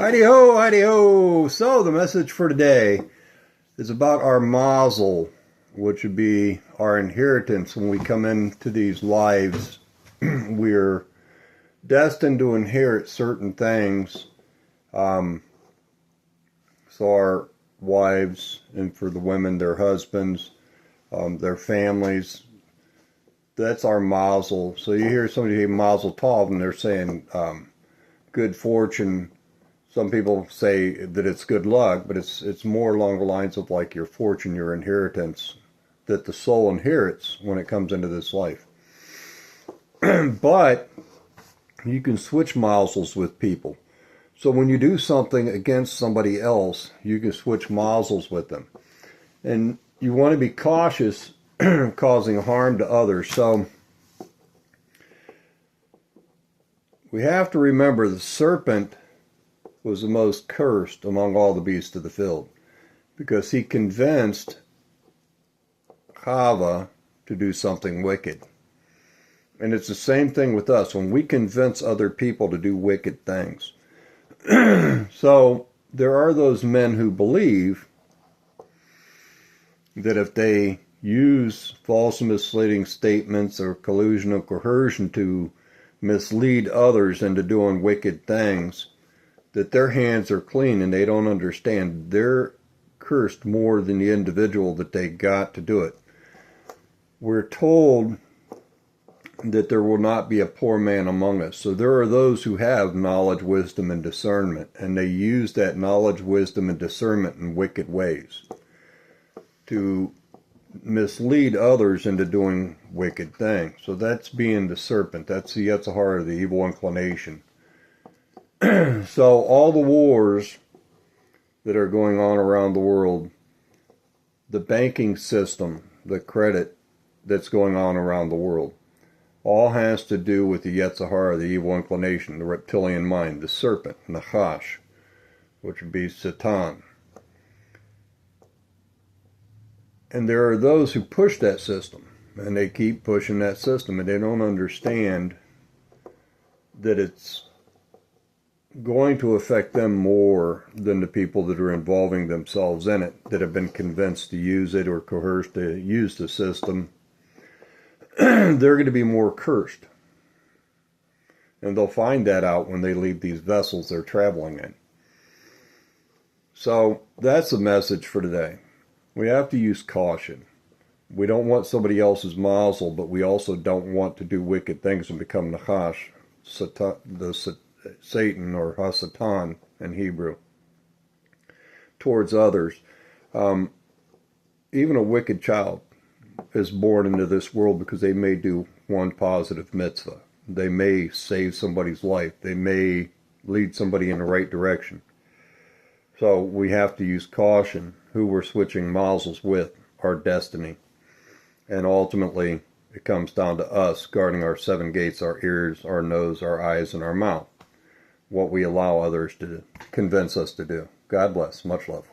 Heidi ho, heidi ho. So the message for today is about our mazel, which would be our inheritance. When we come into these lives, we're destined to inherit certain things. So our wives, and for the women, their husbands, their families. That's our mazel. So you hear somebody say mazel tov, and they're saying good fortune. Some people say that it's good luck, but it's more along the lines of like your fortune, your inheritance, that the soul inherits when it comes into this life. But you can switch mazels with people. So when you do something against somebody else, you can switch mazels with them. And you want to be cautious causing harm to others. So we have to remember the serpent was the most cursed among all the beasts of the field, because he convinced Chava to do something wicked. And it's the same thing with us when we convince other people to do wicked things. So there are those men who believe that if they use false and misleading statements or collusion or coercion to mislead others into doing wicked things, that their hands are clean, and they don't understand they're cursed more than the individual that they got to do it. We're told that there will not be a poor man among us. So there are those who have knowledge, wisdom, and discernment, and they use that knowledge, wisdom, and discernment in wicked ways to mislead others into doing wicked things. So that's being the serpent. That's the Yetzirah, the evil inclination. So all the wars that are going on around the world, the banking system, the credit that's going on around the world, all has to do with the Yetzirah, the evil inclination, the reptilian mind, the serpent, Nachash, which would be Satan. And there are those who push that system, and they keep pushing that system, and they don't understand that it's going to affect them more than the people that are involving themselves in it, that have been convinced to use it or coerced to use the system. They're going to be more cursed. And they'll find that out when they leave these vessels they're traveling in. So that's the message for today. We have to use caution. We don't want somebody else's mazel, but we also don't want to do wicked things and become Nachash, Satan, or Hasatan in Hebrew, towards others. Even a wicked child is born into this world because they may do one positive mitzvah. They may save somebody's life. They may lead somebody in the right direction. So we have to use caution who we're switching mazels with, our destiny. And ultimately, it comes down to us guarding our 7 gates, our ears, our nose, our eyes, and our mouth. What we allow others to convince us to do. God bless. Much love.